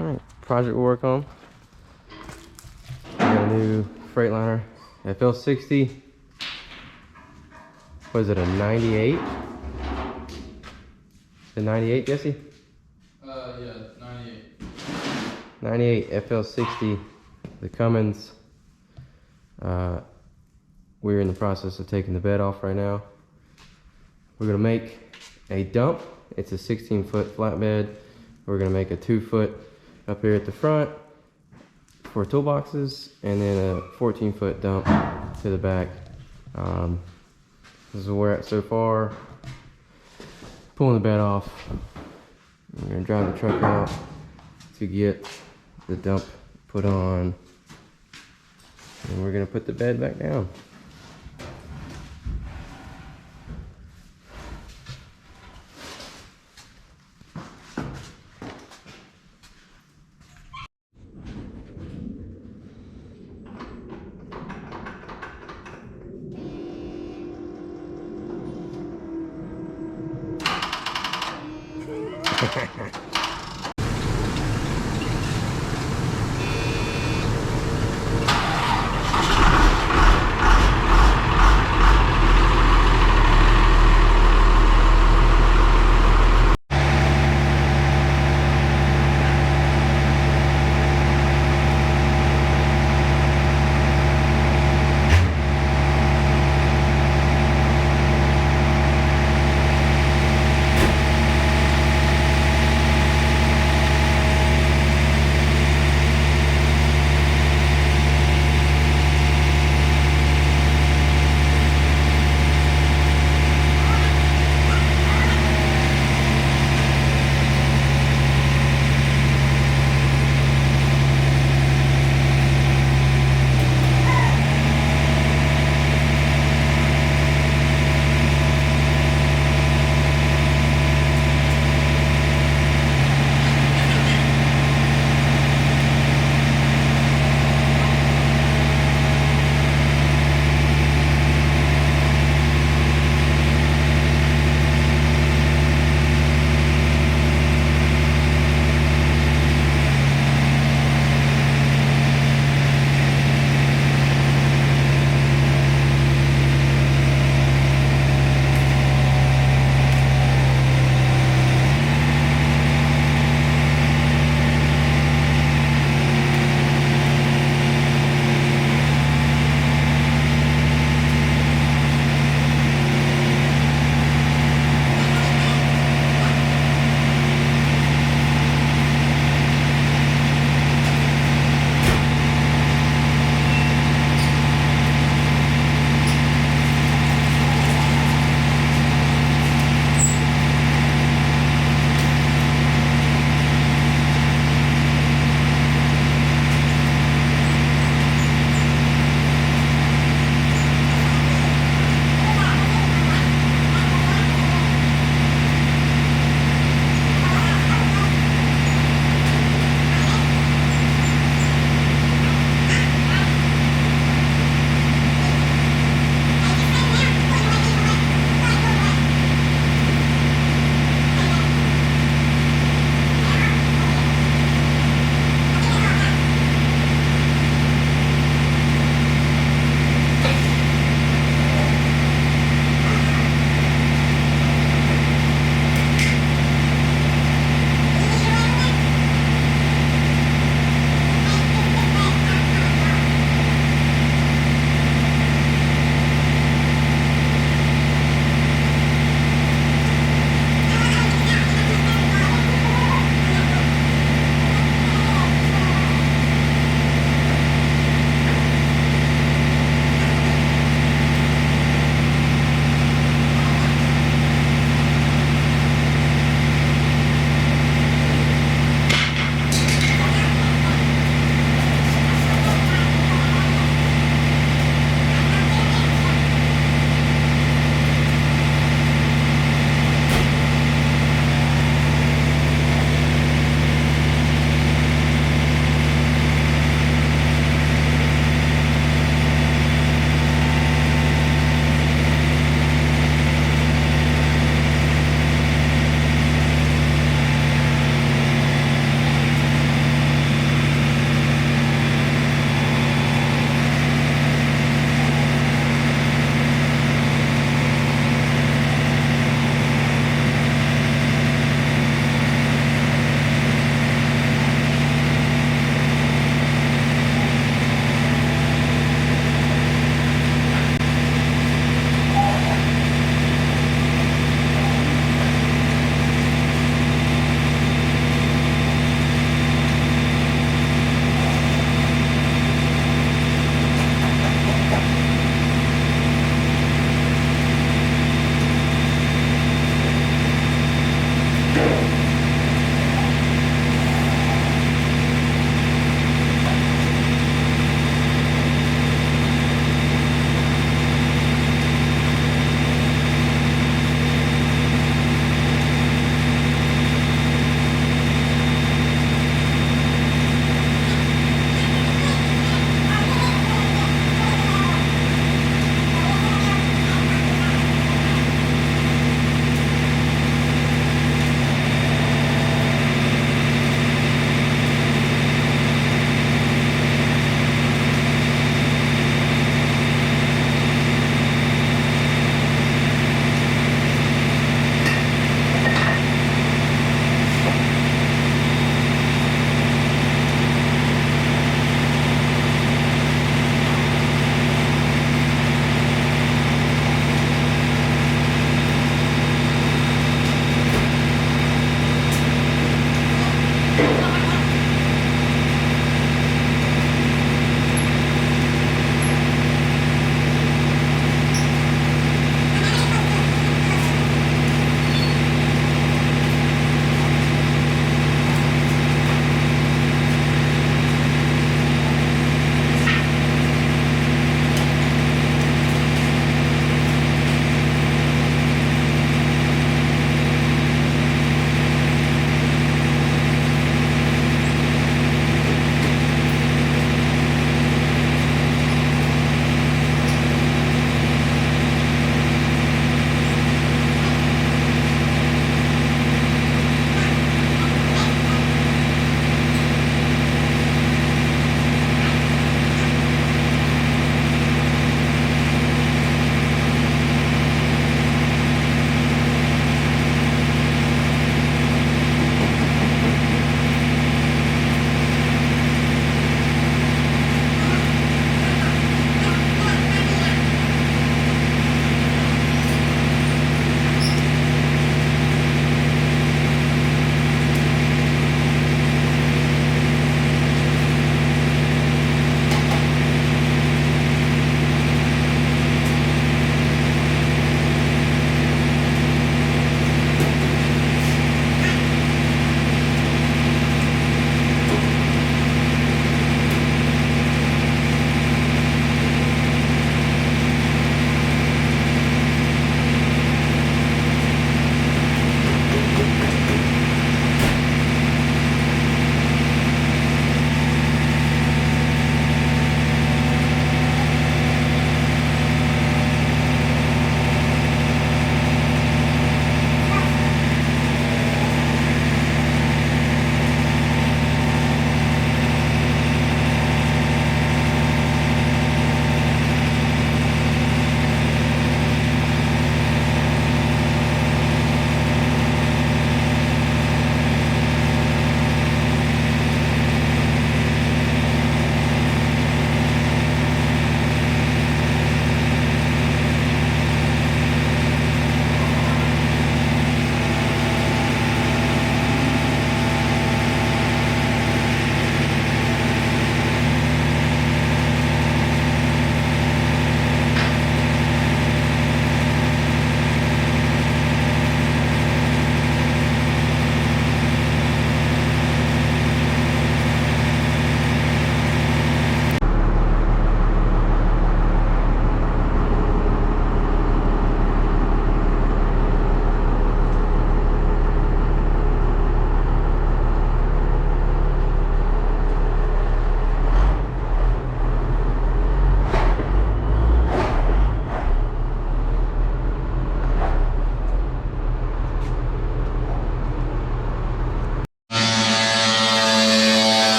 Alright, project we'll work on. We got a new Freightliner FL60. What is it, a 98? The 98, Jesse? Yeah, 98. 98 FL60, the Cummins. We're in the process of taking the bed off right now. We're gonna make a dump. It's a 16-foot flatbed. We're gonna make a 2-foot up here at the front for toolboxes, and then a 14-foot dump to the back. This is where we're at so far. Pulling the bed off. We're gonna drive the truck out to get the dump put on, and we're gonna put the bed back down.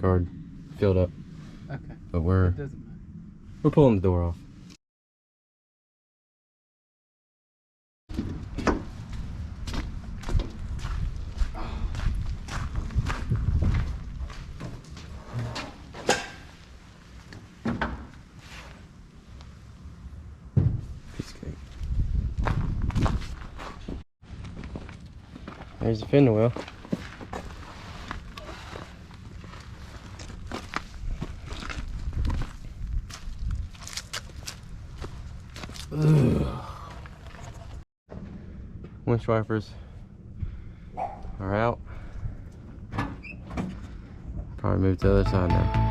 Card filled up, Okay. but It we're doesn't matter. pulling the door off. Piece of cake. There's the fender well. Winch wipers are out. Probably move to the other side now.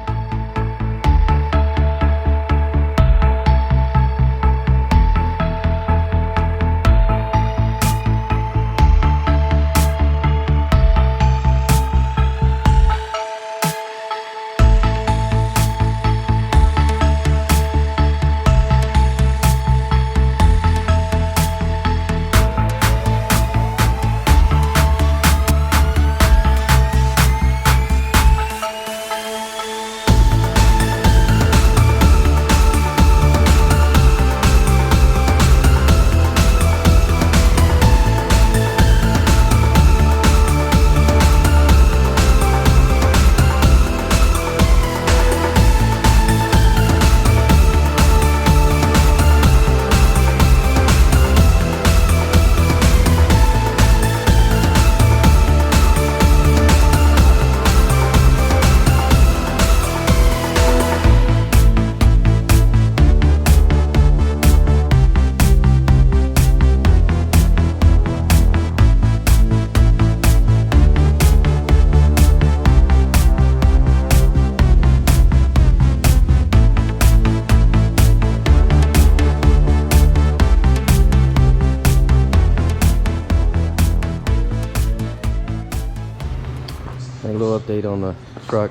update on the truck.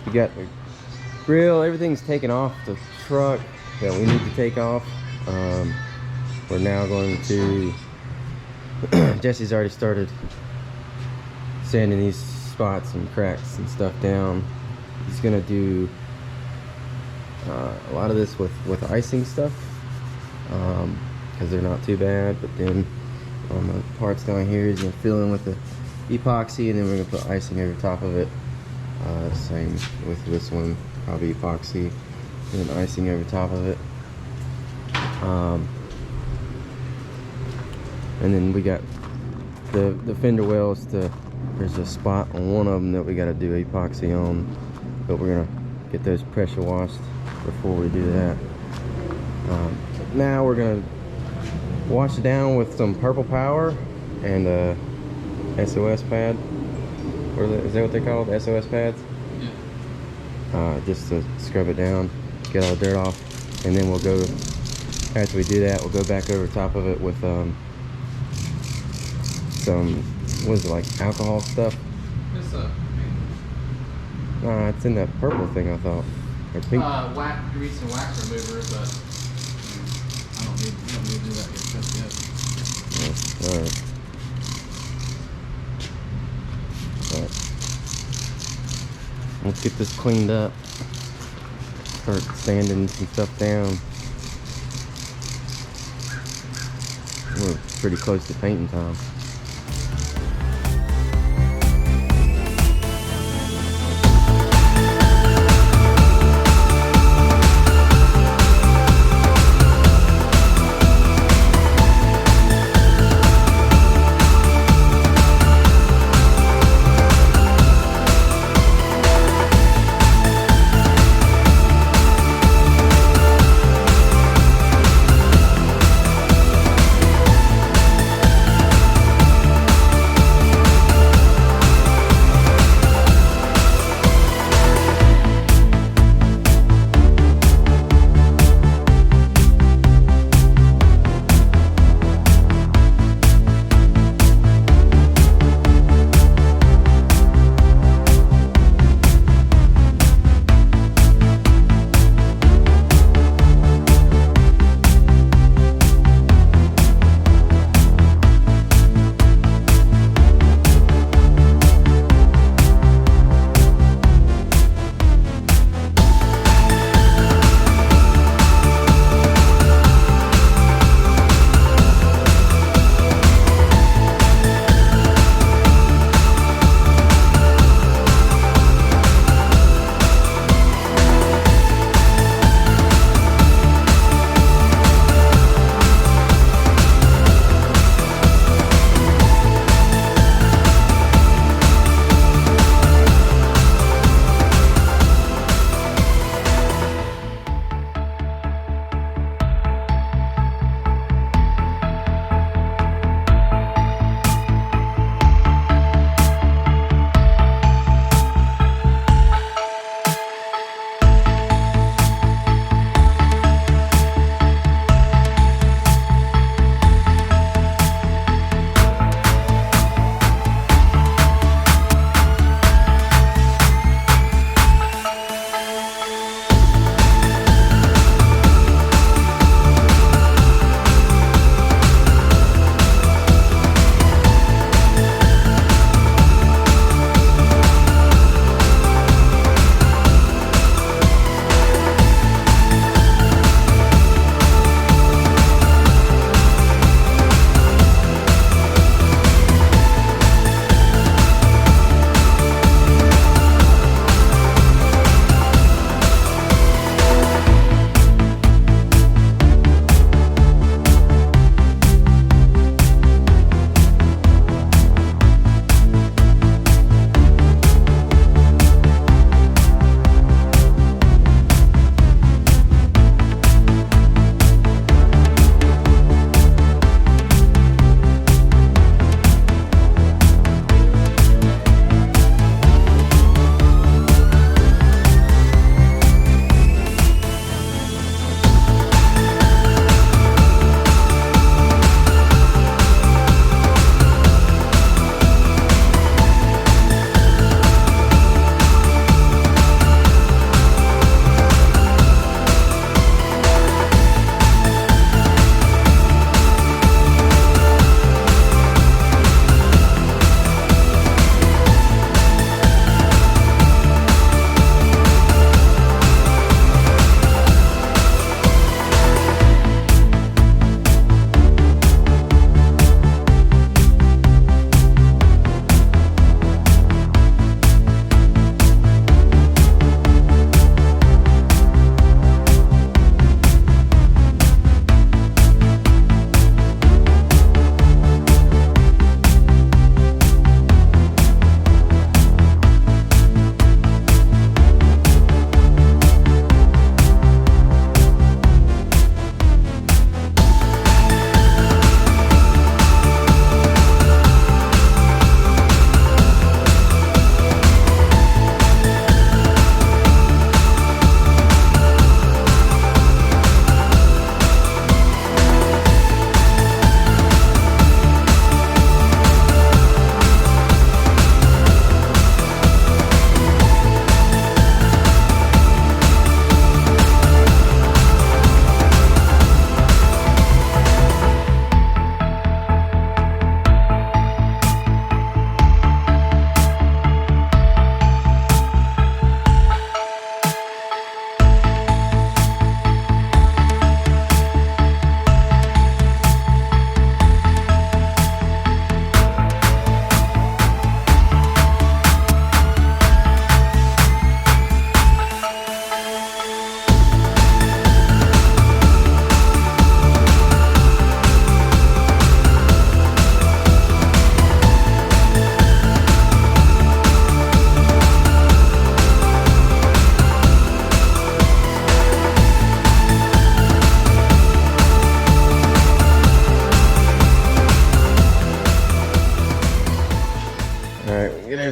We got the grill, everything's taken off the truck that we need to take off. We're now going to Jesse's already started sanding these spots and cracks and stuff down. He's gonna do a lot of this with icing stuff, because they're not too bad. But then on the parts down here, he's gonna fill in with the epoxy, and then we're gonna put icing over top of it. Same with this one, probably epoxy and then icing over top of it. And then we got the fender wells. There's a spot on one of them that we got to do epoxy on, but we're gonna get those pressure washed before we do that. Now we're gonna wash it down with some Purple Power and SOS pad. Is that what they're called? SOS pads? Yeah. Just to scrub it down, get all the dirt off, and then we'll go. After we do that, we'll go back over top of it with some, what is it, like alcohol stuff? It's It's in that purple thing, I thought. Or pink. Grease and wax remover, but I don't need to do that just yet. Yeah, alright. Let's get this cleaned up. Start sanding some stuff down. We're pretty close to painting time.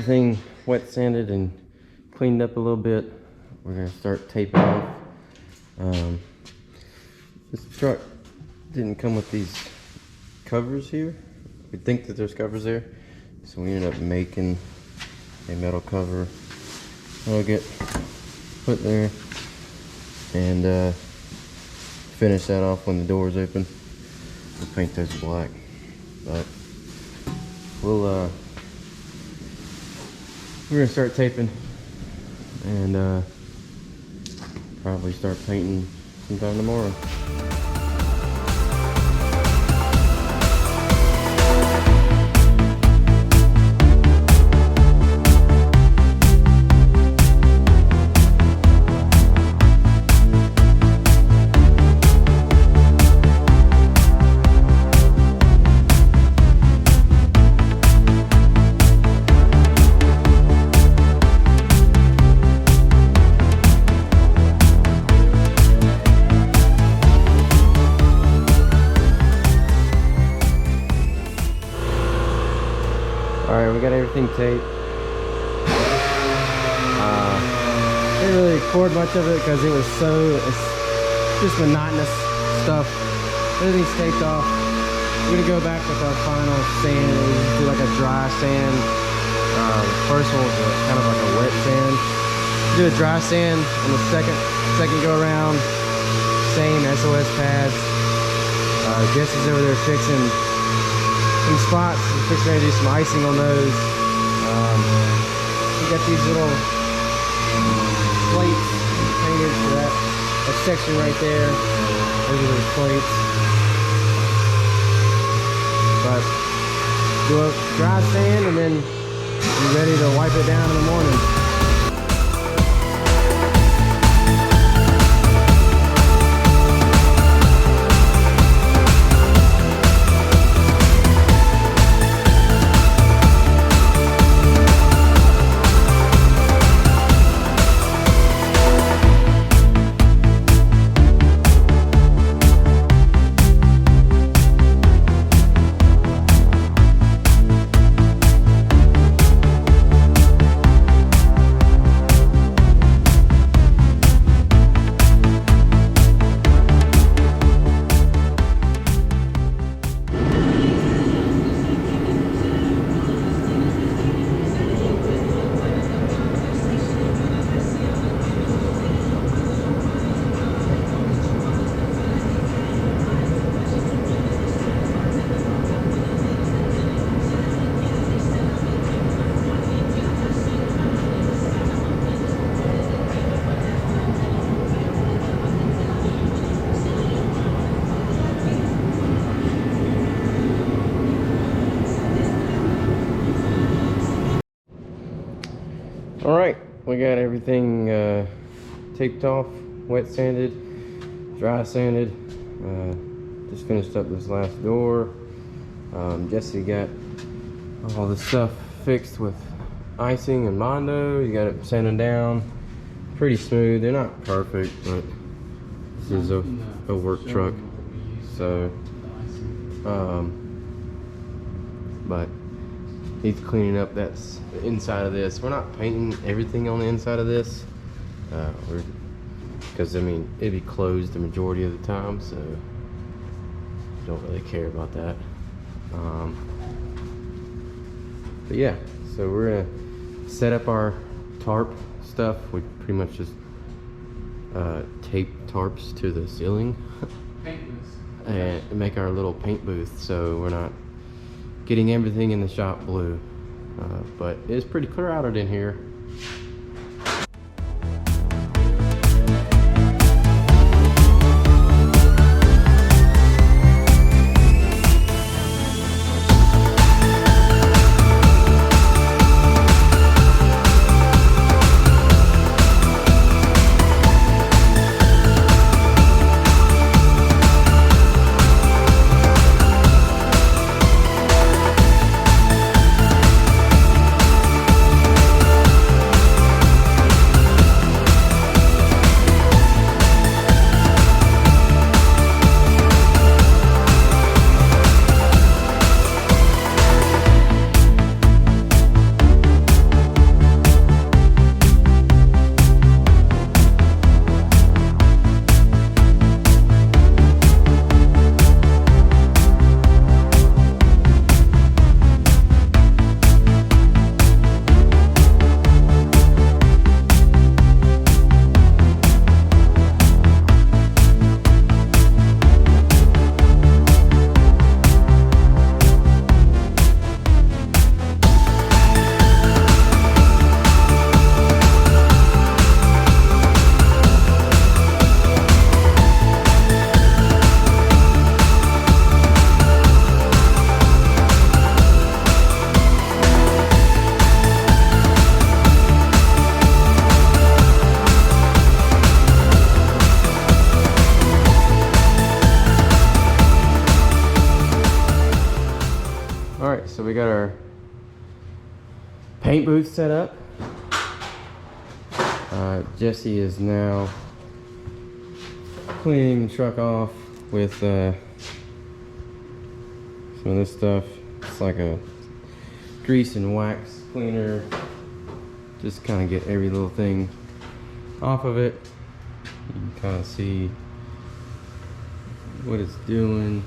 everything wet sanded and cleaned up a little bit, we're gonna start taping off. This truck didn't come with these covers here. We think that there's covers there, so we ended up making a metal cover that'll get put there, and finish that off when the doors open. We'll paint those black, but we're gonna start taping and probably start painting sometime tomorrow. Alright, we got everything taped. Didn't really record much of it because it's just monotonous stuff. Everything's taped off. We're gonna go back with our final sand. We just do like a dry sand. The first one was kind of like a wet sand. Do a dry sand on the second go around. Same SOS pads. Jesse's over there fixing some spots. We're fixing to do some icing on those. We got these little plates painted for that section right there. Those are those plates. But do a dry sand and then be ready to wipe it down in the morning. All right, we got everything taped off, wet sanded, dry sanded. Just finished up this last door. Jesse got all the stuff fixed with icing and Mondo. He got it sanded down pretty smooth. They're not perfect, but this is a work truck. So, but he's cleaning up that's the inside of this. We're not painting everything on the inside of this, because I mean it'd be closed the majority of the time, so don't really care about that. But yeah, so we're gonna set up our tarp stuff. We pretty much just tape tarps to the ceiling and make our little paint booth, so we're not getting everything in the shop blue. But it's pretty crowded in here. we got our paint booth set up. Jesse is now cleaning the truck off with some of this stuff. It's like a grease and wax cleaner. Just kind of get every little thing off of it. You can kind of see what it's doing.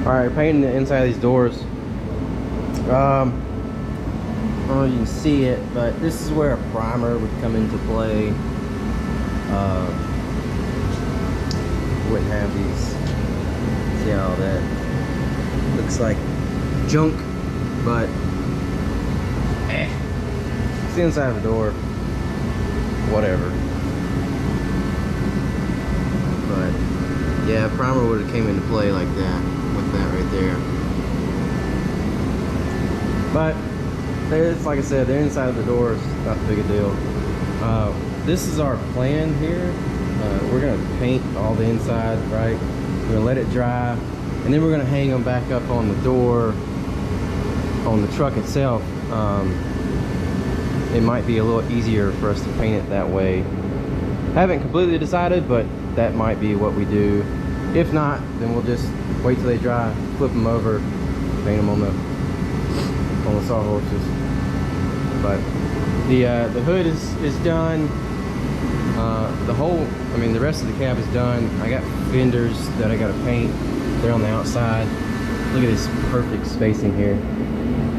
Alright, painting the inside of these doors. I don't know if you can see it, but this is where a primer would come into play. Wouldn't have these. See how that looks like junk, but it's the inside of the door. Whatever. But yeah, primer would have came into play like that, with that right there. But it's like I said, the inside of the door is not the big a deal. This is our plan here. We're gonna paint all the inside, right? We're gonna let it dry, and then we're gonna hang them back up on the door, on the truck itself. It might be a little easier for us to paint it that way. Haven't completely decided, but that might be what we do If not, then we'll just wait till they dry, flip them over, paint them on the sawhorses. But the hood is done. The rest of the cab is done. I got fenders that I gotta paint. They're on the outside. Look at this perfect spacing here.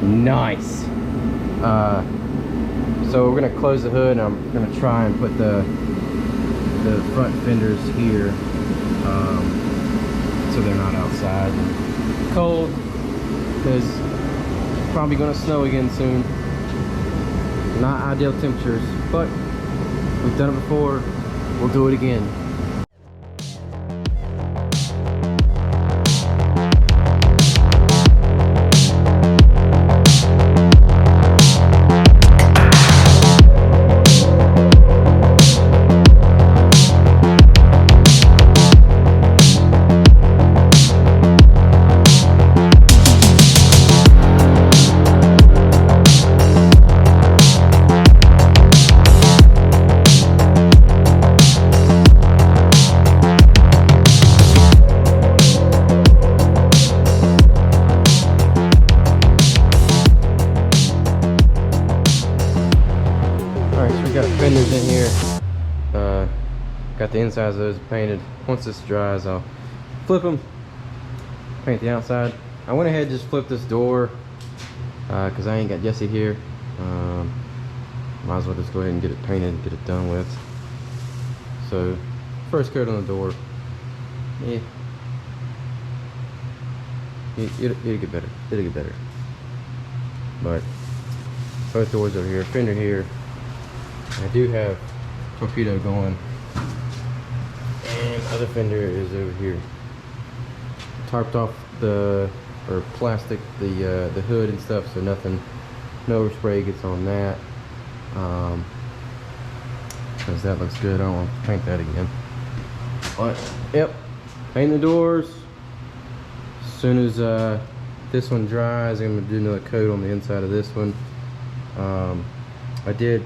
Nice. So we're gonna close the hood, and I'm gonna try and put the front fenders here, so they're not outside and cold, because it's probably gonna snow again soon. Not ideal temperatures, but we've done it before. We'll do it again. Fenders in here. Got the insides of those painted. Once this dries, I'll flip them, paint the outside. I went ahead and just flipped this door because I ain't got Jesse here. Might as well just go ahead and get it painted and get it done with. So first coat on the door. Yeah, it'll get better. It'll get better. But both doors over here, fender here. I do have torpedo going, and other fender is over here. Tarped off plastic the hood and stuff, so no overspray gets on that. Because that looks good. I don't want to paint that again. But yep, paint the doors. As soon as this one dries, I'm gonna do another coat on the inside of this one. I did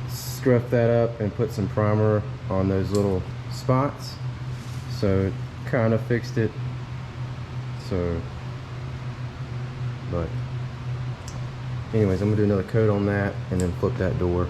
scruff that up and put some primer on those little spots, so it kind of fixed it. So, but anyways, I'm gonna do another coat on that and then flip that door.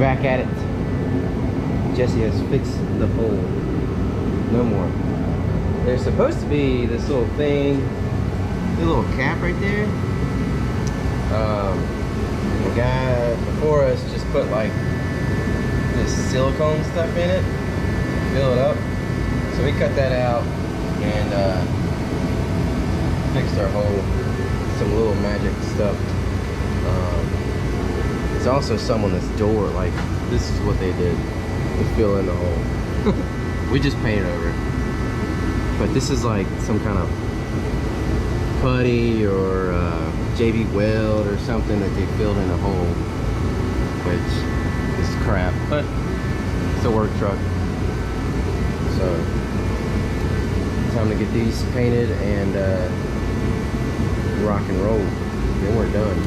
back at it. Jesse has fixed the hole. No more. There's supposed to be this little thing, a little cap right there. The guy before us just put like this silicone stuff in it, fill it up. So we cut that out and fixed our hole. Some little magic stuff. There's also some on this door, like this is what they did to fill in the hole. We just painted over it. But this is like some kind of putty or JB Weld or something that they filled in a hole, which is crap, but it's a work truck. So time to get these painted and rock and roll. Then we're done.